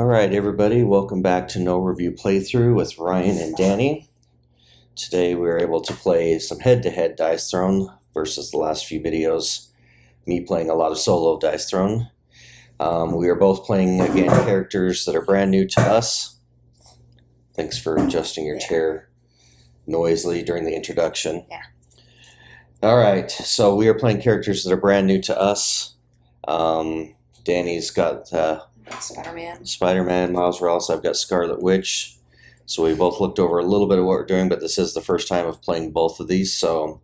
Alright everybody, welcome back to No Review Playthrough with Ryan and Danny. Today we were able to play some head-to-head Dice Throne versus the last few videos, me playing a lot of solo Dice Throne. We are both playing, again, characters that are brand new to us. Thanks for adjusting your chair noisily during the introduction. Yeah. Alright, so we are playing characters that are brand new to us. Danny's got Spider-Man, Miles Morales. I've got Scarlet Witch. So we both looked over a little bit of what we're doing, but this is the first time of playing both of these, so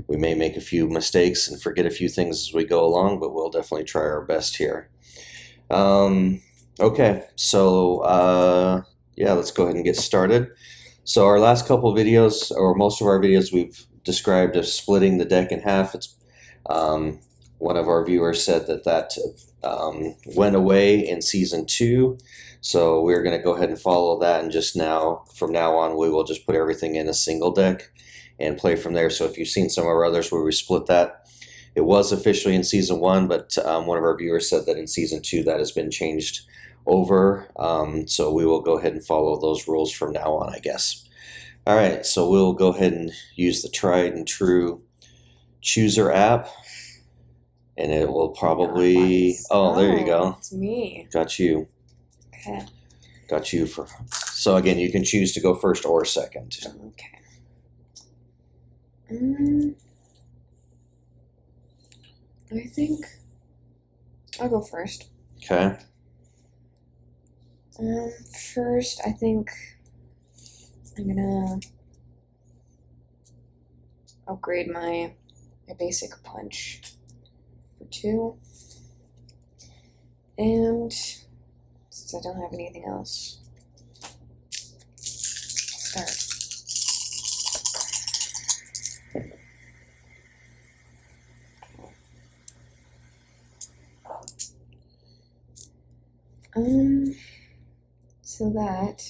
we may make a few mistakes and forget a few things as we go along, but we'll definitely try our best here. Okay, so yeah, let's go ahead and get started. So our last couple of videos, or most of our videos, we've described as splitting the deck in half. It's one of our viewers said that went away in season 2, so we're going to go ahead and follow that, and just now, from now on, we will just put everything in a single deck and play from there. So if you've seen some of our others where we split that, it was officially in season 1, but one of our viewers said that in season 2 that has been changed over, so we will go ahead and follow those rules from now on, I guess. Alright, so we'll go ahead and use the tried and true Chooser app. And it will probably... Oh, there you go. It's me. Got you. Okay. Got you for... So again, you can choose to go first or second. Okay. I think I'll go first. Okay. First, I think I'm gonna upgrade my basic punch. 2, and since I don't have anything else, start. So that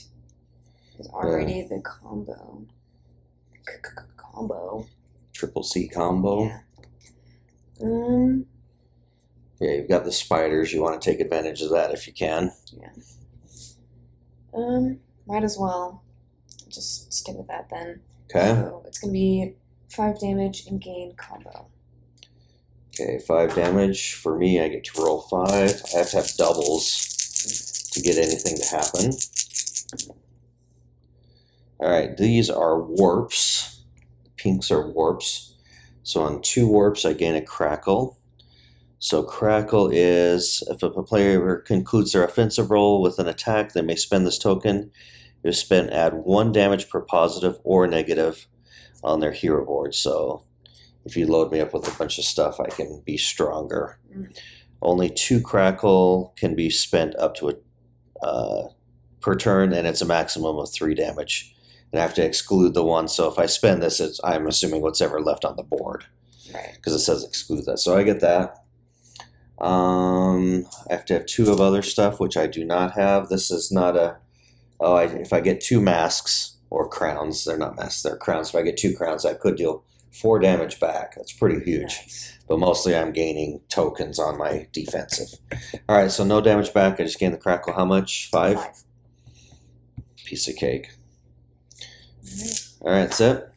is already the combo. Triple C combo. Yeah. Yeah, you've got the spiders. You want to take advantage of that if you can. Yeah. Might as well just stick with that then. Okay. So it's gonna be 5 damage and gain combo. Okay, 5 damage. For me, I get to roll 5. I have to have doubles to get anything to happen. Alright, these are warps. Pinks are warps. So on 2 warps, I gain a crackle. So crackle is, if a player concludes their offensive roll with an attack, they may spend this token. If spent, add 1 damage per positive or negative on their hero board. So if you load me up with a bunch of stuff, I can be stronger. Only 2 crackle can be spent up to per turn, and it's a maximum of 3 damage. And I have to exclude the 1, so if I spend this, I'm assuming what's ever left on the board. Right. Because it says exclude that. So I get that. I have to have 2 of other stuff, which I do not have. This is not a... Oh, if I get 2 masks or crowns, they're not masks, they're crowns. If I get 2 crowns, I could deal 4 damage back. That's pretty huge. Nice. But mostly I'm gaining tokens on my defensive. Alright, so no damage back. I just gain the crackle. How much? 5? 5. Piece of cake. Alright, that's it?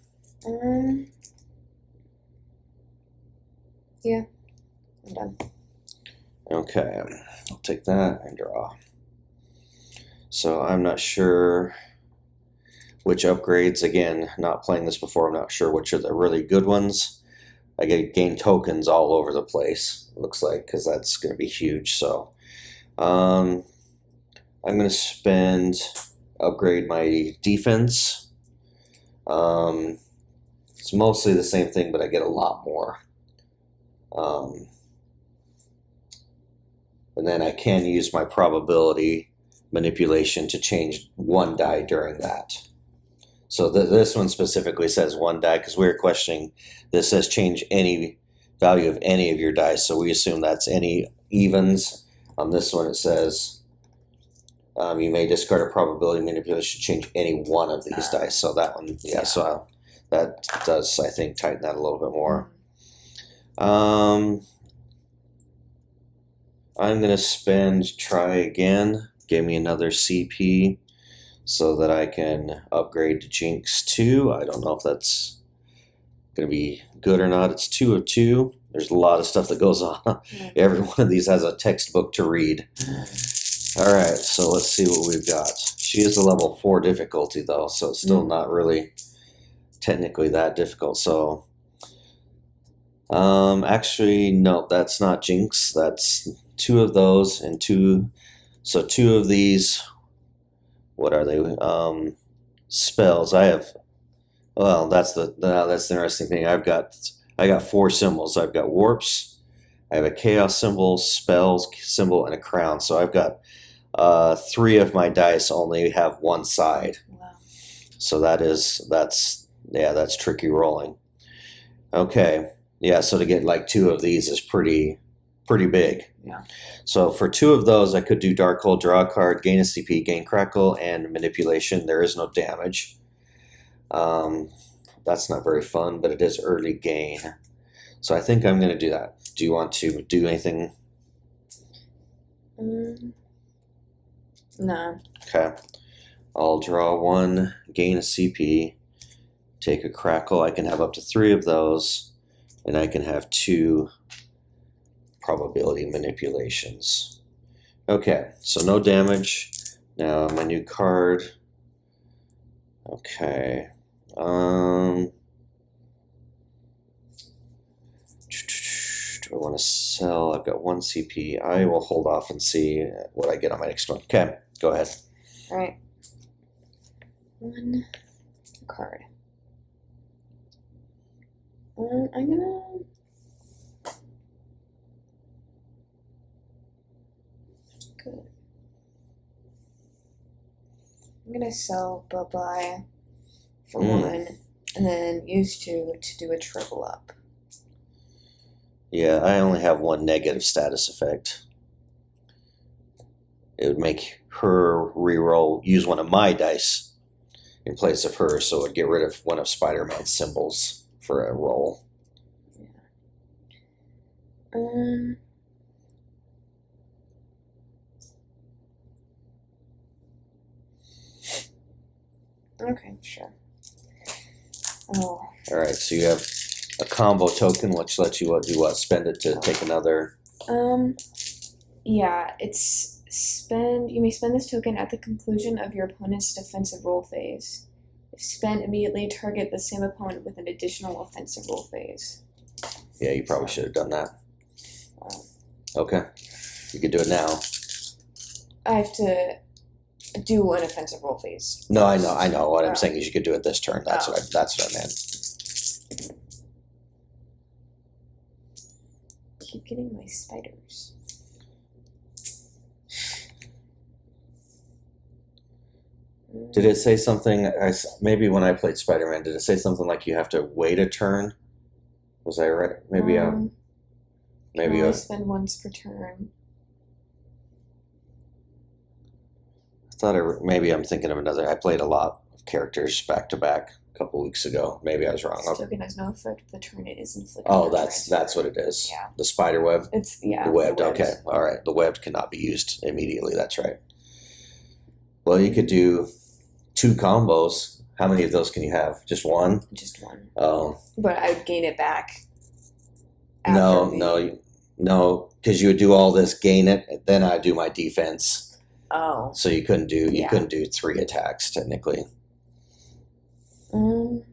Yeah. I'm done. Okay, I'll take that and draw. So I'm not sure which upgrades, again, not playing this before, I'm not sure which are the really good ones. I gain tokens all over the place, it looks like, because that's going to be huge. So I'm going to upgrade my defense. It's mostly the same thing, but I get a lot more. And then I can use my probability manipulation to change 1 die during that. So this one specifically says 1 die, because we were questioning, this says change any value of any of your dice, so we assume that's any evens. On this one it says you may discard a probability manipulation to change any one of these dice. So that one, yeah, so that does, I think, tighten that a little bit more. I'm going to spend try again gave me another CP so that I can upgrade to Jinx 2. I don't know if that's going to be good or not. It's 2 of 2. There's a lot of stuff that goes on. Every one of these has a textbook to read. All right, so let's see what we've got. She is a level 4 difficulty though, so it's still not really technically that difficult. So actually no, that's not Jinx. That's 2 of those and 2. So 2 of these, what are they? Spells. I have, well, that's the interesting thing. I got 4 symbols. I've got warps, I have a chaos symbol, spells symbol, and a crown. So I've got 3 of my dice only have one side. Wow. So that's tricky rolling. Okay. Yeah, so to get like 2 of these is pretty big. Yeah. So for 2 of those, I could do Darkhold, draw a card, gain a CP, gain Crackle, and Manipulation. There is no damage. That's not very fun, but it is early gain. So I think I'm going to do that. Do you want to do anything? No. Okay. I'll draw 1, gain a CP, take a Crackle. I can have up to 3 of those, and I can have 2 probability manipulations. Okay, so no damage. Now my new card. Okay. Do I want to sell? I've got 1 CP. I will hold off and see what I get on my next one. Okay, go ahead. All right. 1 card. I'm gonna. Good. I'm gonna sell bye-bye for 1, and then use 2 to do a triple up. Yeah, I only have 1 negative status effect. It would make her reroll, use 1 of my dice in place of her, so it would get rid of 1 of Spider-Man's symbols for a roll. Yeah. Okay, sure. Oh. All right, so you have a combo token, which lets you do what? Spend it to take another. Yeah, it's spend. You may spend this token at the conclusion of your opponent's defensive roll phase. If spent, immediately target the same opponent with an additional offensive roll phase. Yeah, you probably should have done that. Okay, you could do it now. I have to do an offensive roll phase. No, I know. What I'm saying is you could do it this turn. That's what I meant. Keep getting my spiders. Did it say something? Maybe when I played Spider-Man, did it say something like you have to wait a turn? Was I right? Maybe I spend once per turn. I thought maybe I'm thinking of another. I played a lot of characters back to back a couple weeks ago. Maybe I was wrong. This token has no effect if the turn it is inflicted. Oh, that's what it is. Yeah. The spider web. It's The webbed. Okay. All right. The webbed cannot be used immediately. That's right. Well, you could do 2 combos. How many of those can you have? Just 1? Just 1. Oh. But I would gain it back. No, because you would do all this, gain it, then I'd do my defense. Oh. So you couldn't do 3 attacks technically. I'm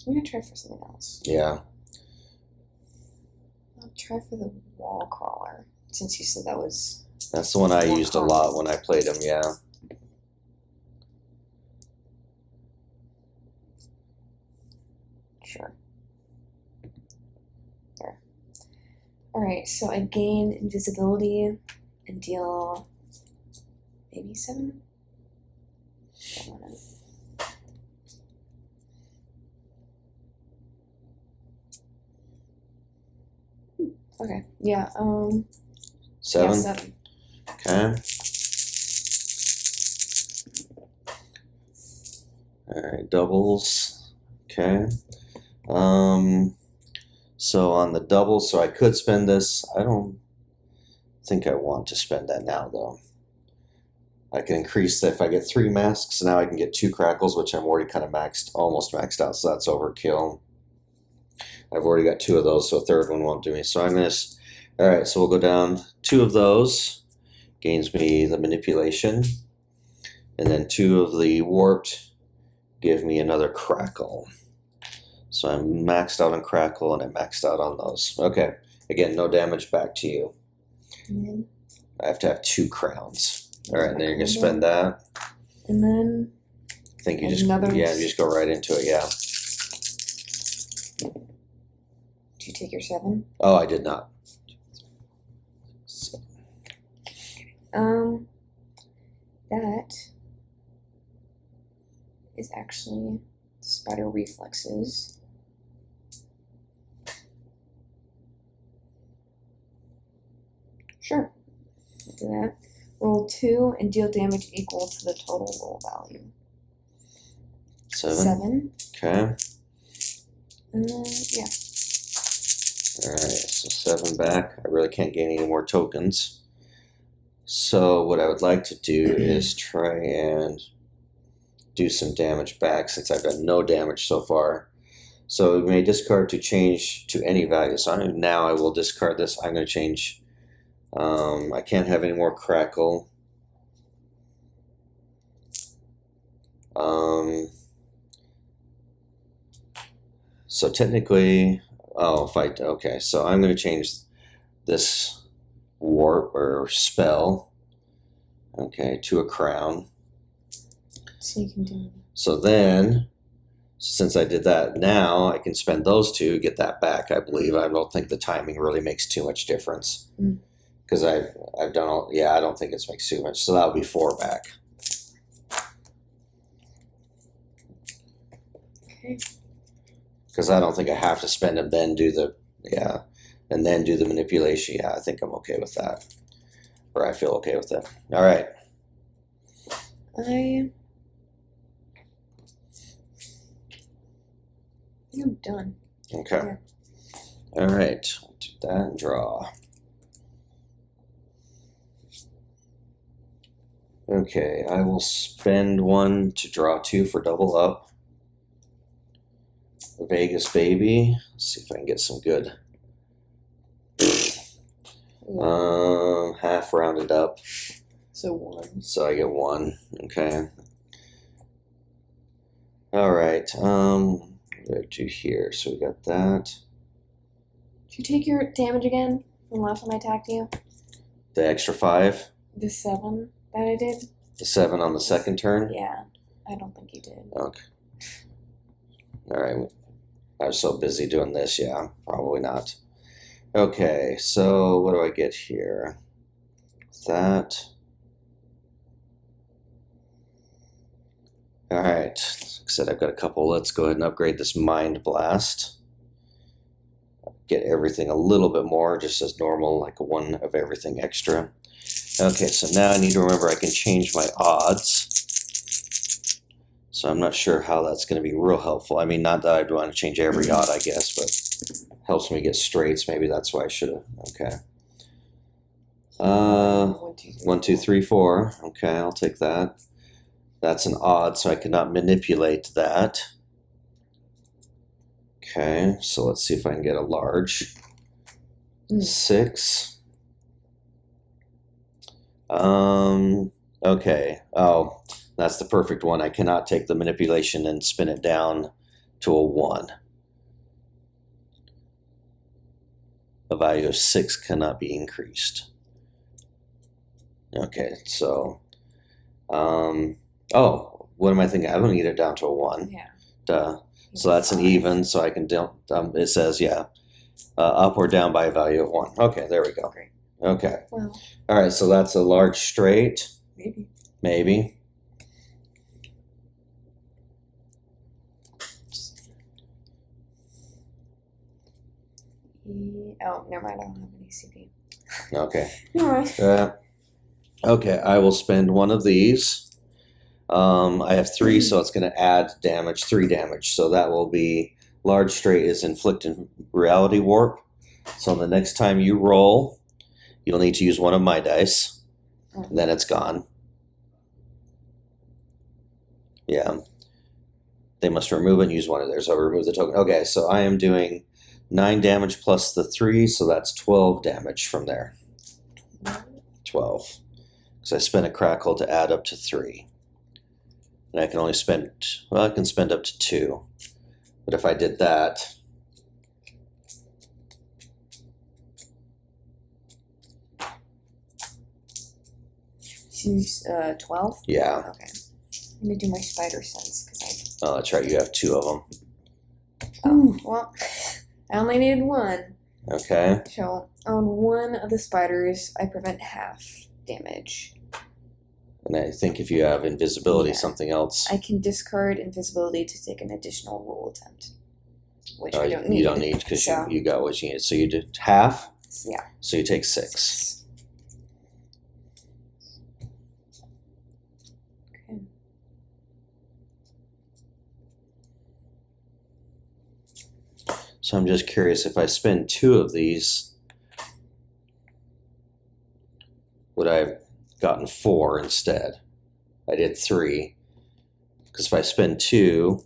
gonna try for something else. Yeah. I'll try for the wall crawler, since you said that was. That's the one I used a lot when I played him. Yeah. Sure. There. All right. So I gain invisibility and deal maybe 7. Okay. Yeah. 7. Yeah, 7. Okay. All right. Doubles. Okay. So on the doubles, so I could spend this. I don't think I want to spend that now, though. I can increase that if I get 3 masks. Now I can get 2 crackles, which I'm already kind of almost maxed out, so that's overkill. I've already got 2 of those, so a third one won't do me. So I'm going to, all right, so we'll go down 2 of those, gains me the manipulation, and then 2 of the warped give me another crackle. So I'm maxed out on crackle and I maxed out on those. Okay, again, no damage back to you. And I have to have 2 crowns. All right, and then you're gonna spend that. then I think you just you just go right into it. Yeah. Did you take your 7? Oh, I did not. That is actually spider reflexes. Sure, I'll do that. Roll 2 and deal damage equal to the total roll value. 7. Okay. Yeah. All right, so 7 back. I really can't gain any more tokens. So what I would like to do is try and do some damage back since I've done no damage so far. So we may discard to change to any value. So now I will discard this. I'm going to change. I can't have any more crackle. So technically, okay, so I'm going to change this warp or spell, okay, to a crown. So you can do. So then, since I did that, now I can spend those 2, get that back, I believe. I don't think the timing really makes too much difference. Because I've done all, yeah, I don't think it makes too much. So that'll be 4 back. Okay. Because I don't think I have to spend and then do the, and then do the manipulation. Yeah, I think I'm okay with that. Or I feel okay with that. All right. I think I'm done. Okay. Yeah. All right. I'll do that and draw. Okay, I will spend 1 to draw 2 for double up. Vegas baby. Let's see if I can get some good. Half rounded up. So 1. So I get 1. Okay. All right. What do I do here? So we got that. Did you take your damage again from the last time I attacked you? The extra 5. The 7 that I did? The 7 on the second turn. Yeah, I don't think you did. Okay. All right. I was so busy doing this. Yeah, probably not. Okay. So what do I get here? That. All right. Like I said, I've got a couple. Let's go ahead and upgrade this Mind Blast. Get everything a little bit more, just as normal, like 1 of everything extra. Okay, so now I need to remember I can change my odds. So I'm not sure how that's going to be real helpful. I mean, not that I'd want to change every odd, I guess, but helps me get straights. Maybe that's why I should have. Okay. 1, 2, 3, 4. Okay, I'll take that. That's an odd, so I cannot manipulate that. Okay, so let's see if I can get a large. 6. Okay. Oh, that's the perfect one. I cannot take the manipulation and spin it down to a 1. A value of 6 cannot be increased. Okay, so, oh, what am I thinking? I don't need it down to a 1. Yeah. Duh. So that's an even, so I can, it says, yeah, up or down by a value of 1. Okay, there we go. Great. Okay. Well, All right, so that's a large straight. maybe. Maybe. Oh, never mind. I don't have any CP. Okay. Never mind. Okay, I will spend 1 of these. I have 3, so it's going to add damage, 3 damage. So that will be large straight is inflicting reality warp. So the next time you roll, You'll need to use one of my dice. Then it's gone. Yeah. They must remove it and use one of theirs. I'll remove the token. Okay, so I am doing 9 damage plus the 3, so that's 12 damage from there. 12. Because I spent a crackle to add up to 3. And I can only spend, well, I can spend up to 2. But if I did that, She's 12? yeah. Okay. I'm going to do my spider sense because Oh, that's right, you have 2 of them. Oh, well, I only needed 1. Okay. So on one of the spiders, I prevent half damage. And I think if you have invisibility, Yeah. something else. I can discard invisibility to take an additional roll attempt, which I don't need. You don't need because so, you got what you need. So you did half, yeah. so you take 6. Okay. So I'm just curious, if I spend 2 of these, would I have gotten 4 instead? I did 3. Because if I spend 2,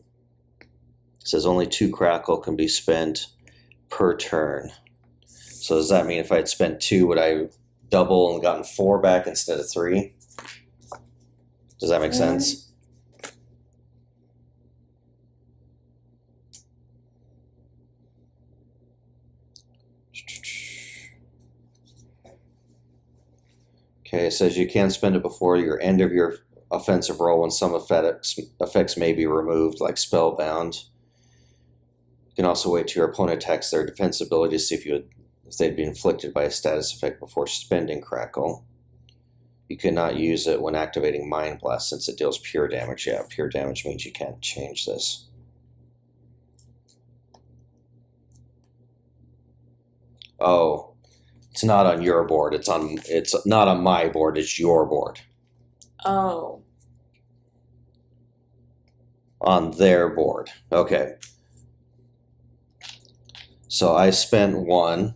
it says only 2 crackle can be spent per turn. So does that mean if I'd spent 2, would I double and gotten 4 back instead of 3? Does that make sense? Okay, it says you can spend it before your end of your offensive roll when some effects may be removed, like spellbound. You can also wait till your opponent attacks their defense ability to see if they'd be inflicted by a status effect before spending crackle. You cannot use it when activating Mind Blast since it deals pure damage. Yeah, pure damage means you can't change this. Oh, it's not on your board. It's not on my board. It's your board. Oh. On their board. Okay. So I spent 1.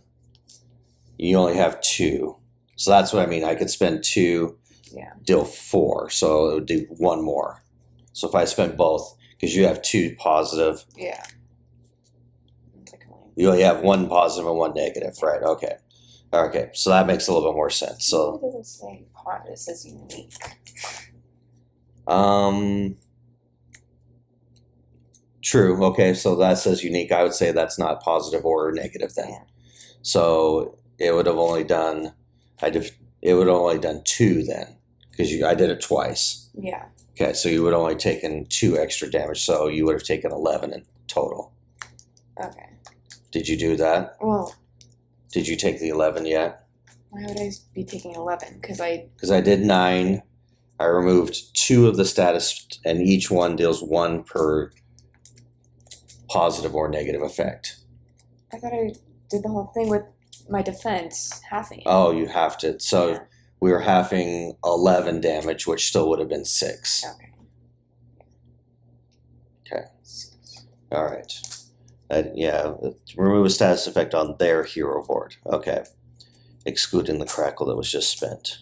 You only have 2. So that's what I mean. I could spend 2, Yeah. deal 4. So it would do 1 more. So if I spent both, because you have 2 positive, Yeah. you only have 1 positive and 1 negative, right? Okay. Okay. So that makes a little bit more sense. So It doesn't say part, it says unique. True. Okay. So that says unique. I would say that's not positive or negative then. Yeah. So it would have only done, it would have only done 2 then, because I did it twice. Yeah. Okay, so you would have only taken 2 extra damage, so you would have taken 11 in total. Okay. Did you do that? Well, Did you take the 11 yet? why would I be taking 11? Because I did 9. I removed 2 of the status, and each one deals 1 per positive or negative effect. I thought I did the whole thing with my defense halving. Oh, you have to. So Yeah. we were halving 11 damage, which still would have been 6. Okay. Okay. All right. Yeah, remove a status effect on their hero board. Okay. Excluding the crackle that was just spent.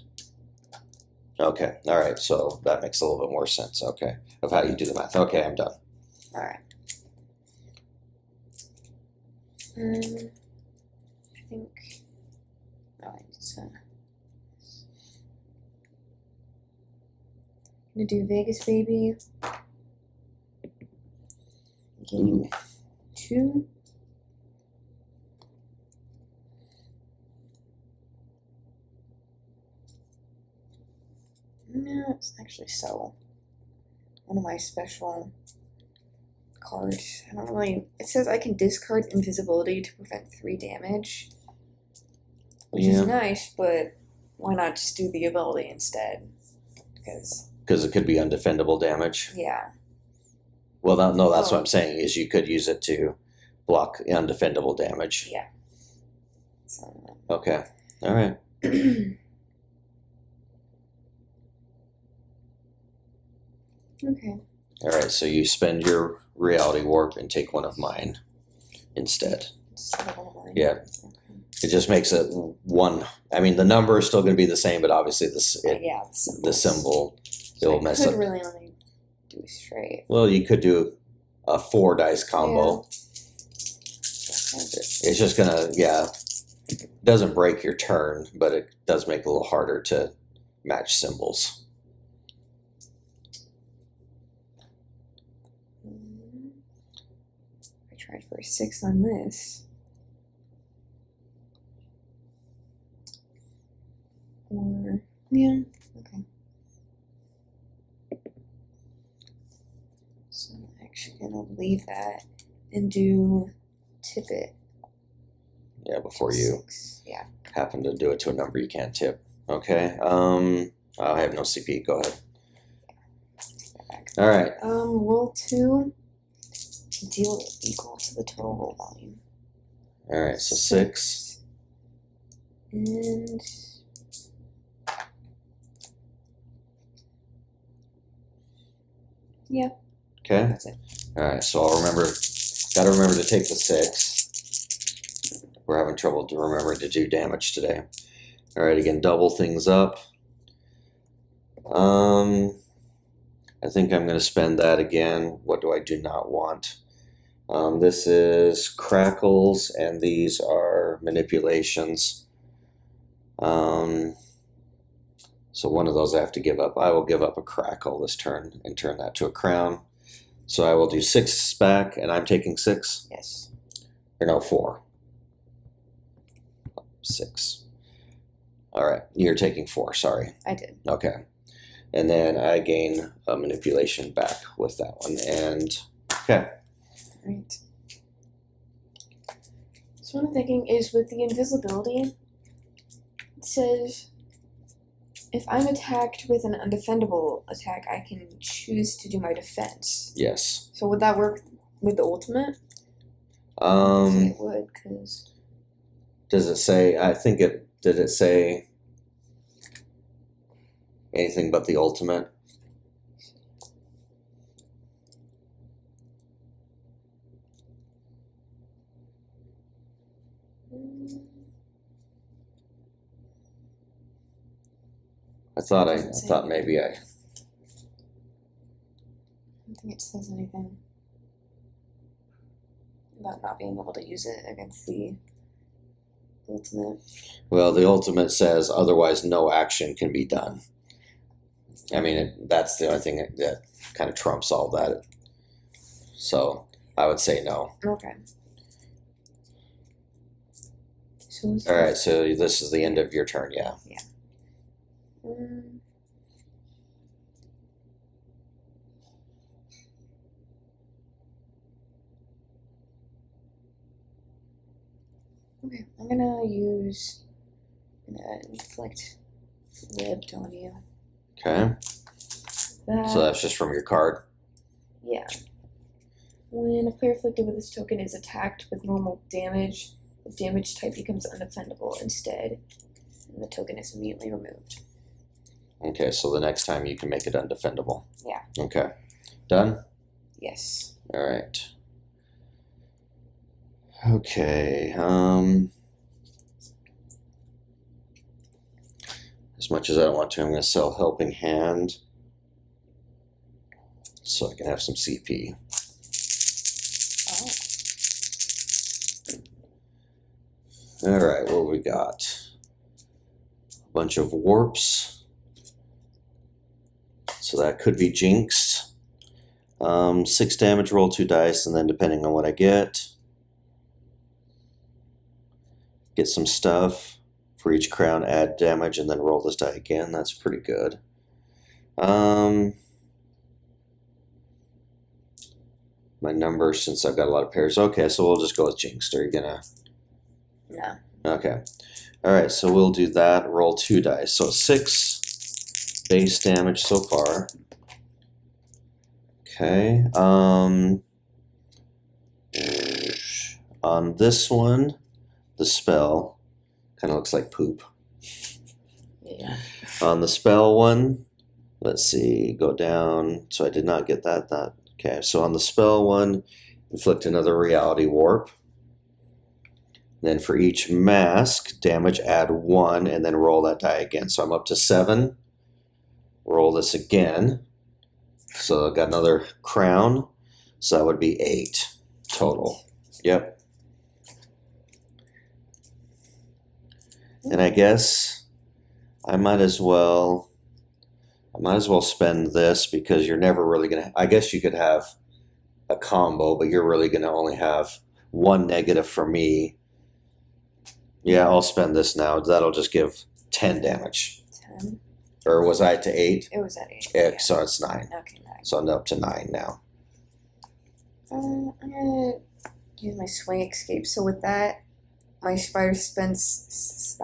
Okay. All right. So that makes a little bit more sense. Okay. Of how you do the math. Okay, I'm done. All right. I think. Oh, it's I'm gonna do Vegas Baby. Game 2. No, it's actually so. One of my special cards. I don't really. It says I can discard invisibility to prevent 3 damage, which Yeah. is nice, but why not just do the ability instead? Because it could be undefendable damage. yeah, Well, no, that's what I'm saying is you could use it to block undefendable damage. yeah. So. Okay. All right. Okay. All right. So you spend your reality warp and take one of mine instead. Just have a little line. Yeah. Okay. It just makes it one. I mean, the number is still going to be the same, but obviously Yeah, the symbol so it'll mess I could up. really only do straight. Well, you could do a 4 dice combo. Yeah. It's just gonna, yeah, doesn't break your turn, but it does make it a little harder to match symbols. I tried for a 6 on this. Or, yeah, okay. So I'm actually gonna leave that and do tip it. Yeah, before you 6. Yeah. happen to do it to a number you can't tip. Okay. I have no CP. Go ahead. All right. Roll 2. Deal equal to the total roll volume. All right. So 6. And yeah. Okay. That's it. All right. So I'll remember. Got to remember to take the 6. We're having trouble to remember to do damage today. All right. Again, double things up. I think I'm going to spend that again. What do I do not want? This is crackles, and these are manipulations. So one of those I have to give up. I will give up a crackle this turn and turn that to a crown. So I will do 6 back, and I'm taking 6. Yes. Or no, 4. 6. All right, you're taking 4. Sorry. I did. Okay. And then I gain a manipulation back with that one. And okay. Right. So what I'm thinking is with the invisibility, it says if I'm attacked with an undefendable attack, I can choose to do my defense. Yes. So would that work with the ultimate? It would, because... Does it say, I think it, did it say anything but the ultimate? I thought maybe I don't think it says anything about not being able to use it against the ultimate. Well, the ultimate says otherwise no action can be done. I mean, that's the only thing that kind of trumps all that. So I would say no. Okay. So All right, so this is the end of your turn, yeah. Yeah. Okay, I'm gonna inflict ribbed on you. Okay. So that's just from your card. Yeah. When a player afflicted with this token is attacked with normal damage, the damage type becomes undefendable instead, and the token is immediately removed. Okay, so the next time you can make it undefendable. Yeah. Okay. Done? Yes. All right. Okay. As much as I don't want to, I'm going to sell Helping Hand so I can have some CP. Oh. All right, what we got? A bunch of warps. So that could be jinxed. 6 damage, roll 2 dice, and then depending on what I get some stuff. For each crown, add damage, and then roll this die again. That's pretty good. My number, since I've got a lot of pairs. Okay, so we'll just go with jinxed. Are you gonna? No. Okay. All right, so we'll do that. Roll 2 dice. So 6 base damage so far. Okay. On this one, the spell kind of looks like poop. Yeah. On the spell one, let's see, go down. So I did not get that. Okay, so on the spell one, inflict another reality warp. Then for each mask damage, add 1 and then roll that die again. So I'm up to 7. Roll this again. So I've got another crown. So that would be 8 total. Yep. And I guess I might as well spend this because you're never really gonna. I guess you could have a combo, but you're really gonna only have 1 negative for me. Yeah, I'll spend this now. That'll just give 10 damage. 10. Or was I to 8? It was at 8. Yeah. So it's 9. Okay, 9. So I'm up to 9 now. I'm gonna use my swing escape. So with that, my spider sense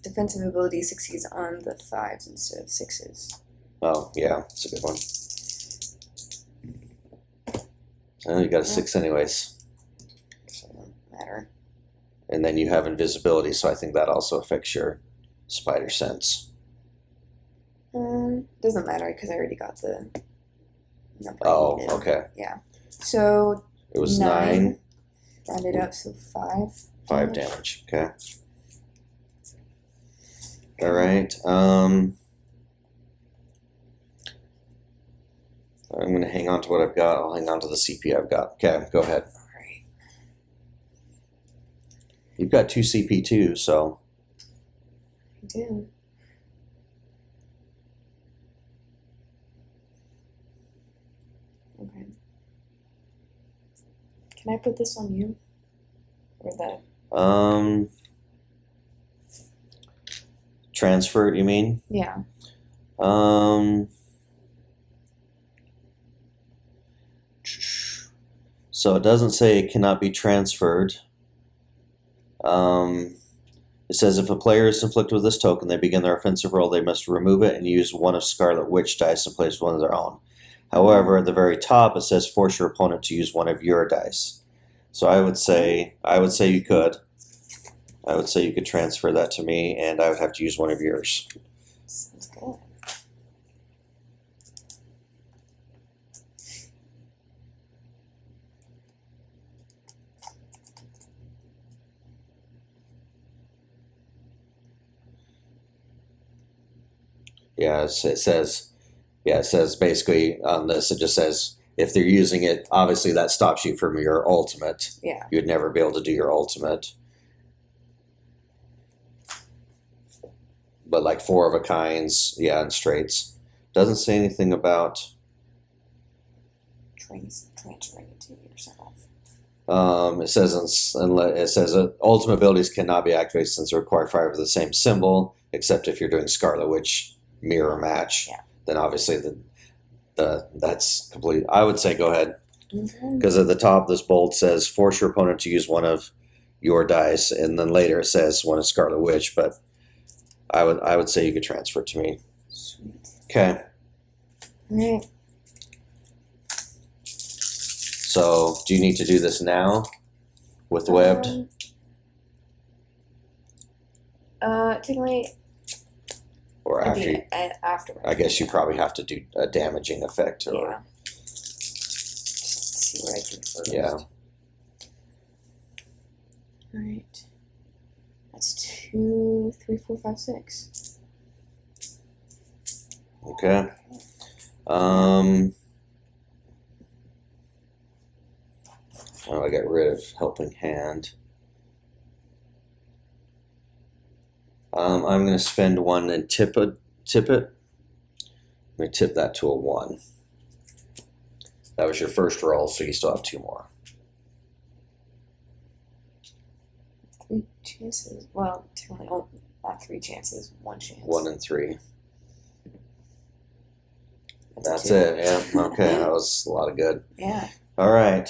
defensive ability succeeds on the 5s instead of 6s. Oh, yeah, that's a good one. Oh, you got a 6 anyways. So it doesn't matter. And then you have invisibility, so I think that also affects your spider sense. Doesn't matter because I already got the number. Oh, I needed. okay. Yeah. So It was 9. Rounded up, so 5. 5 damage. Okay. All right. I'm going to hang on to what I've got. I'll hang on to the CP I've got. Okay, go ahead. All right. You've got 2 CP too, so. I do. Okay. Can I put this on you? Or that? Transfer it, you mean? Yeah. So it doesn't say it cannot be transferred. It says if a player is inflicted with this token, they begin their offensive roll, they must remove it and use one of Scarlet Witch dice in place of one of their own. However, at the very top, it says force your opponent to use one of your dice. So I would say you could. I would say you could transfer that to me, and I would have to use one of yours. Sounds good. Yeah, it says basically on this, it just says if they're using it, obviously that stops you from your ultimate. Yeah. You'd never be able to do your ultimate. But like 4 of a kinds, yeah, and straights. Doesn't say anything about Transferring it to yourself. it says ultimate abilities cannot be activated since they require 5 of the same symbol, except if you're doing Scarlet Witch mirror match. Yeah. Then obviously that's complete. I would say go ahead. Okay. Because at the top, this bold says force your opponent to use one of your dice, and then later it says one of Scarlet Witch. But I would say you could transfer it to me. Sweet. Okay. All right. So do you need to do this now with webbed? Technically, Or after you, afterwards. I guess you probably have to do a damaging effect. Or, Yeah. Just see what I do first. Yeah. Alright. That's 2, 3, 4, 5, 6. Okay. Oh, I got rid of helping hand. I'm going to spend 1 and tip it. I'm going to tip that to a 1. That was your first roll, so you still have 2 more. 3 chances. Well, technically, not 3 chances, 1 chance. 1 and 3. That's a 2. it. Yeah. Okay. That was a lot of good. Yeah. All right.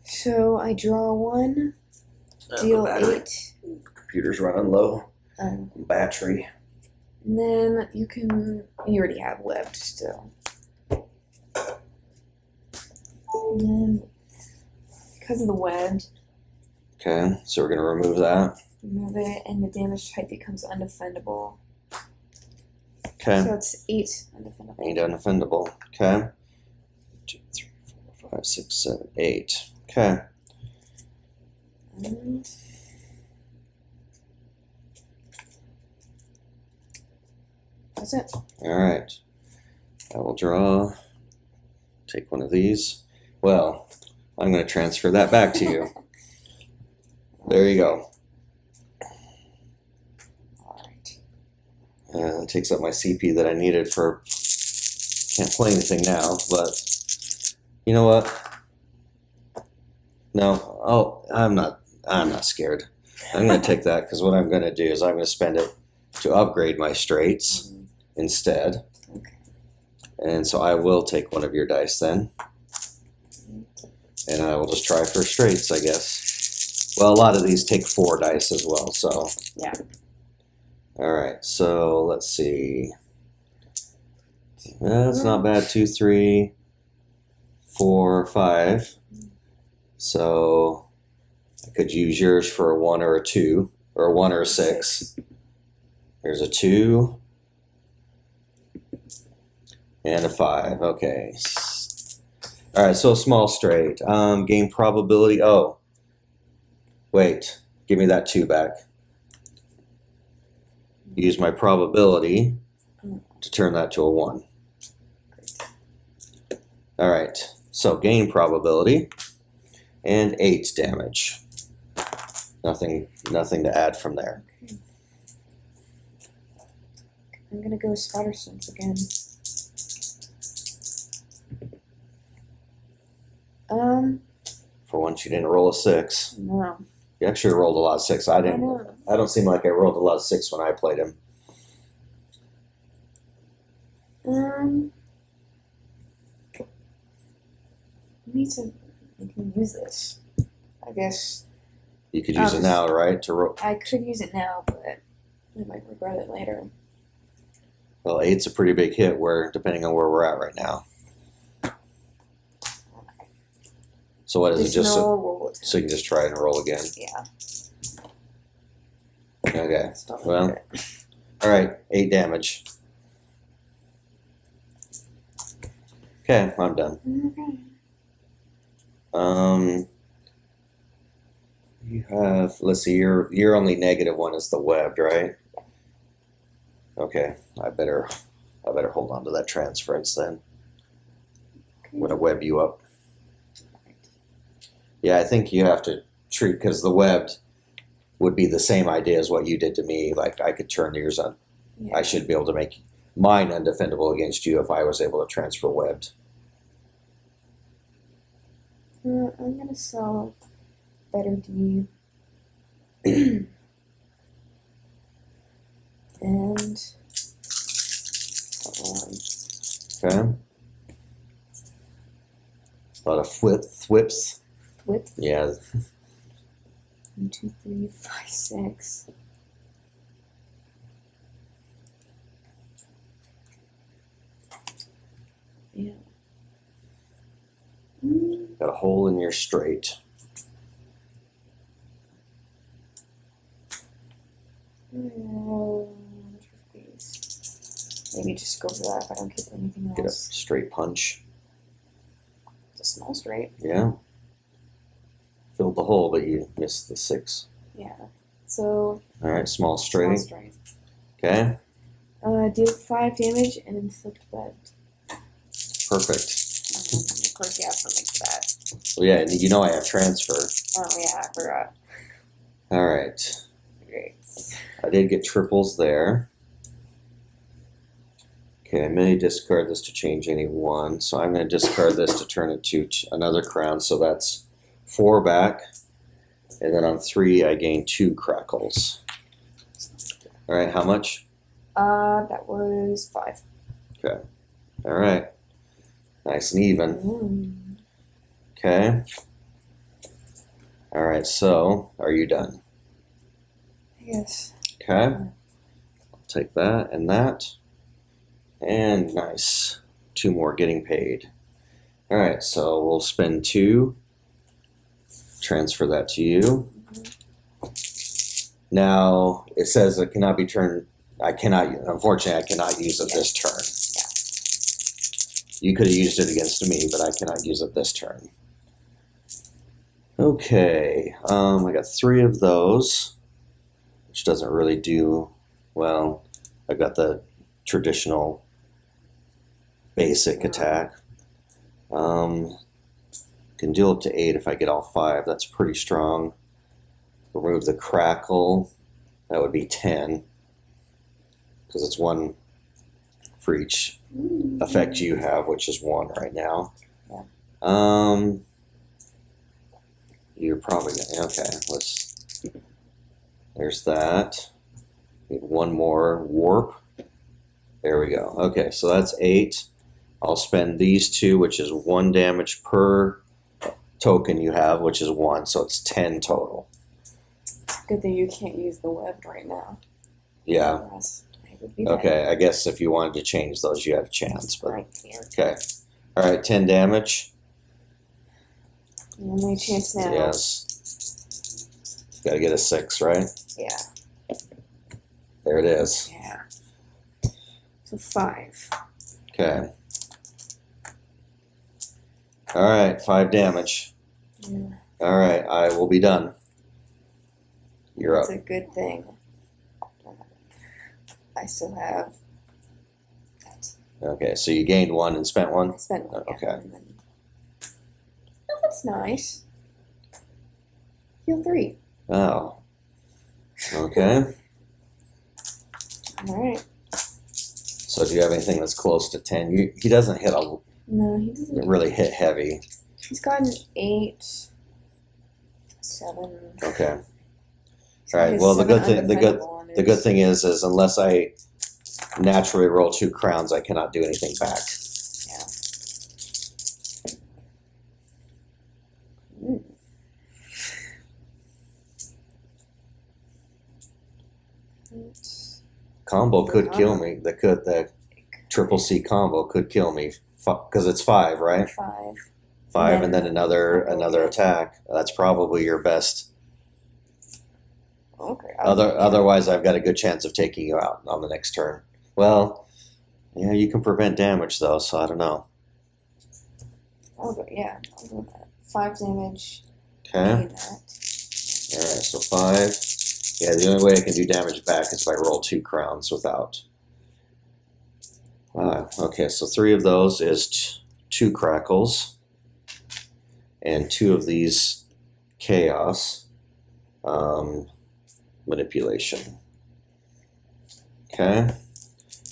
So I draw 1, deal 8. Computer's running low. And Battery. then you already have webbed still. And then, because of the webbed, Okay. So we're going to remove that. remove it, and the damage type becomes undefendable. Okay. So it's 8 undefendable. 8 undefendable. Okay. 2, 3, 4, 5, 6, 7, 8. Okay. That's it. All right. I will draw. Take one of these. Well, I'm going to transfer that back to you. There you go. Alright. It takes up my CP that I needed for. Can't play anything now, but you know what? No. Oh, I'm not scared. I'm going to take that because what I'm going to do is I'm going to spend it to upgrade my straights instead. Okay. And so I will take one of your dice then. And I will just try for straights, I guess. Well, a lot of these take 4 dice as well, so. Yeah. All right, so let's see. That's not bad. 2, 3, 4, 5. So I could use yours for a 1 or a 2, or a 1 or a 6. There's a 2 and a 5. Okay. All right, so a small straight. Game probability. Oh, wait. Give me that 2 back. Use my probability to turn that to a 1. All right, so game probability and 8 damage. Nothing to add from there. Okay. I'm gonna go Spotter Sense again. For once, you didn't roll a 6. No. You actually rolled a lot of 6. I didn't. know. I don't seem like I rolled a lot of 6 when I played him. I can use this. I guess You could use it now, right? To roll. I could use it now, but I might regret it later. Well, 8's a pretty big hit. Where depending on where we're at right now. So what is it? Just so you can just try and roll again. Yeah. Okay. Well. All right. 8 damage. Okay, I'm done. Okay. You have. Let's see. Your only -1 is the webbed, right? Okay. I better hold on to that transference then. I'm gonna web you up. Yeah, I think you have to treat because the webbed would be the same idea as what you did to me. Like I could turn yours on. Yeah. I should be able to make mine undefendable against you if I was able to transfer webbed. I'm gonna sell better D. And Okay. A lot of thwips. Whip. Yeah. 1, 2, 3, 5, 6. Yeah. Got a hole in your straight. Maybe just go for that if I don't get anything else. Get a straight punch. It's a small straight. Yeah. Filled the hole, but you missed the 6. Yeah. So. All right, small straight. Small straight. Okay. Deal 5 damage and inflict web. Perfect. Of course, you have something for that. Well, yeah, and you know I have transfer. Oh yeah, I forgot. All right. Great. I did get triples there. Okay, I may discard this to change any 1, so I'm going to discard this to turn it to another crown, so that's 4 back, and then on 3 I gain 2 crackles. All right, how much? That was 5. Okay, all right, nice and even. Okay, all right, so are you done? Yes. Okay, I'll take that and that. And nice. 2 more getting paid. All right, so we'll spend 2. Transfer that to you. Now, it says it cannot be turned. Unfortunately, I cannot use it this turn. Yeah. You could have used it against me, but I cannot use it this turn. Okay, I got 3 of those, which doesn't really do well. I got the traditional basic attack. Can deal up to 8 if I get all 5. That's pretty strong. Remove the crackle. That would be 10. Because it's 1 for each effect you have, which is 1 right now. Yeah. You're probably gonna, okay, there's that. Need 1 more warp. There we go. Okay, so that's 8. I'll spend these 2, which is 1 damage per token you have, which is 1, so it's 10 total. Good thing you can't use the webbed right now. Yeah. Yes, it would be dead. Okay, I guess if you wanted to change those, you have a chance. But Right here. okay. All right, 10 damage. Only chance now. Yes. Got to get a 6, right? Yeah. There it is. Yeah. So 5. Okay. All right, 5 damage. Yeah. All right, I will be done. You're That's up. a good thing. I still have that. Okay, so you gained 1 and spent 1? I spent 1. Yeah, Okay. and then... Oh, that's nice. Heal 3. Oh. Okay. Alright. So do you have anything that's close to 10? He doesn't hit No, he doesn't. really hit heavy. He's gotten 8, 7. Okay. He's got All right. his Well, the 7 good thing undefendable on the good his- thing is unless I naturally roll 2 crowns, I cannot do anything back. Yeah. Mm. Combo could kill me. The triple C combo could kill me because it's 5, right? 5. 5 and then another attack. That's probably your best. Okay. Otherwise, I've got a good chance of taking you out on the next turn. Well, yeah, you can prevent damage though, so I don't know. I'll go with that. 5 damage. Okay. Gain All right, that. so 5. Yeah, the only way I can do damage back is if I roll 2 crowns without. Okay, so 3 of those is 2 crackles, and 2 of these chaos manipulation. Okay.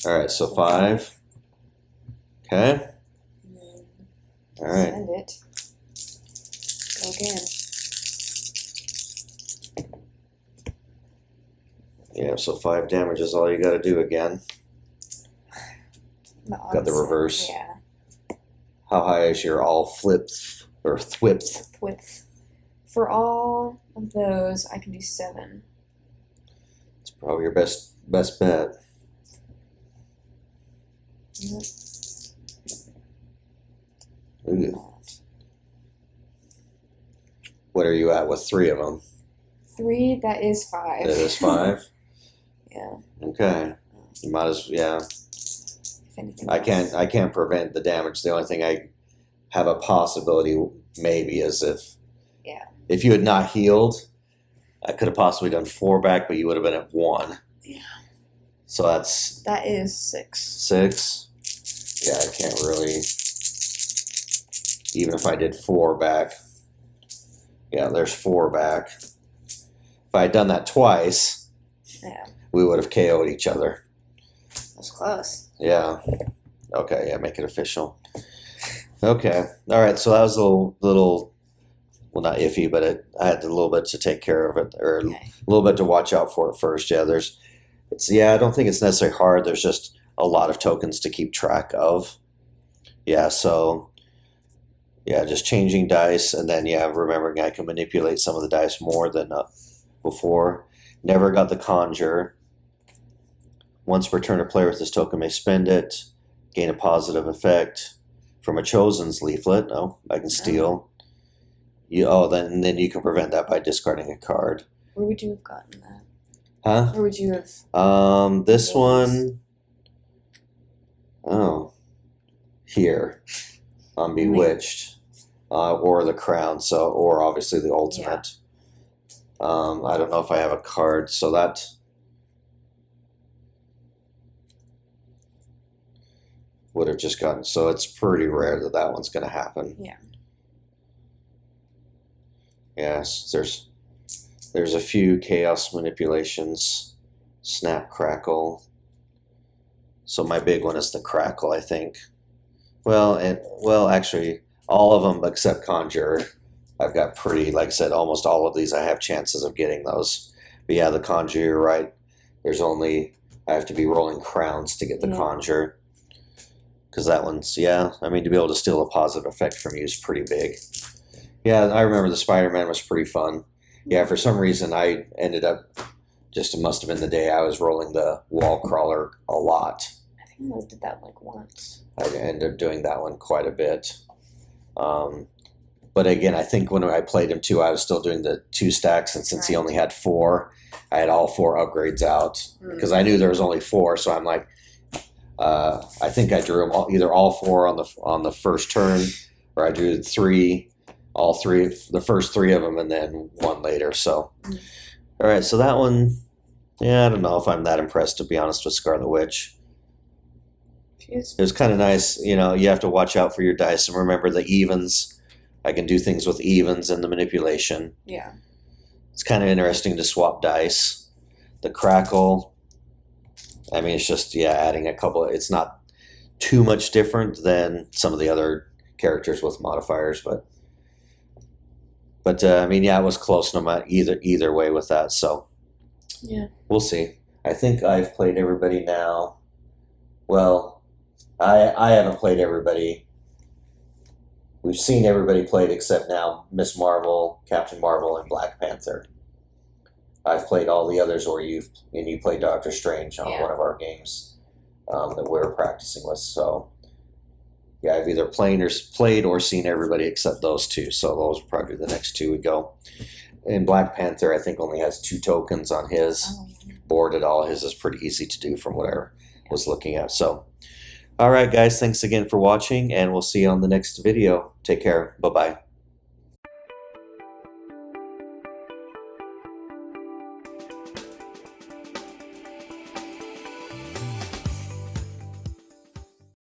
All right, so 5. Okay. And then All right. send it. Go again. Yeah, so 5 damage is all you got to do again. Got the reverse. Yeah. How high is your all flips or thwips? With for all of those, I can do 7. It's probably your best bet. Yep. Ooh. What are you at with 3 of them? 3. That is 5. That is 5. Yeah. Okay. You might as If anything. I can't prevent the damage. The only thing I have a possibility maybe is if you had not healed, I could have possibly done 4 back, but you would have been at 1. Yeah. So that's That is 6. 6. Yeah, I can't really. Even if I did 4 back. Yeah, there's 4 back. If I had done that twice, Yeah. we would have KO'd each other. That's close. Yeah. Okay, yeah, make it official. Okay. All right, so that was a little well, not iffy, but I had a little bit to take care of it, or Okay. a little bit to watch out for at first. Yeah, I don't think it's necessarily hard. There's just a lot of tokens to keep track of. Yeah, so yeah, just changing dice, and then remembering I can manipulate some of the dice more than before. Never got the conjure. Once per turn, a player with this token may spend it, gain a positive effect from a chosen's leaflet. Oh, I can steal. Then you can prevent that by discarding a card. Where would you have gotten that? Huh? Where would you have? This one. Oh, here on Bewitched. or the crown, so or obviously the ultimate. I don't know if I have a card, so that would have just gotten. So it's pretty rare that that one's going to happen. Yeah. Yes, there's a few chaos manipulations, snap crackle. So my big one is the crackle, I think. Well, actually, all of them except conjure. I've got pretty, like I said, almost all of these I have chances of getting those. But yeah, the conjure, you're right. There's only, I have to be rolling crowns to get the conjure. Because that one's, yeah, I mean, to be able to steal a positive effect from you is pretty big. Yeah, I remember the Spider-Man was pretty fun. Yeah, for some reason I ended up, just it must have been the day I was rolling the wall crawler a lot. I think I did that like once. I ended up doing that one quite a bit. But again, I think when I played him too, I was still doing the 2 stacks, and since he only had 4, I had all 4 upgrades out because I knew there was only 4. So I'm like, I think I drew them either all 4 on the first turn, or I drew 3, all 3, the first 3 of them, and then 1 later. So, all right, so that one, yeah, I don't know if I'm that impressed, to be honest, with Scarlet Witch. It was kind of nice, you know. You have to watch out for your dice and remember the evens. I can do things with evens and the manipulation. Yeah. It's kind of interesting to swap dice. The crackle, I mean, it's just, yeah, adding a couple. It's not too much different than some of the other characters with modifiers, but I mean, yeah, it was close no matter either way with that. So yeah, we'll see. I think I've played everybody now. Well, I haven't played everybody. We've seen everybody played except now Miss Marvel, Captain Marvel, and Black Panther. I've played all the others, or you played Doctor Strange on one of our games that we were practicing with. So yeah, I've either played or seen everybody except those 2. So those are probably the next 2 we go. And Black Panther, I think, only has 2 tokens on his board at all. His is pretty easy to do from what I was looking at. So, all right, guys, thanks again for watching, and we'll see you on the next video. Take care. Bye-bye.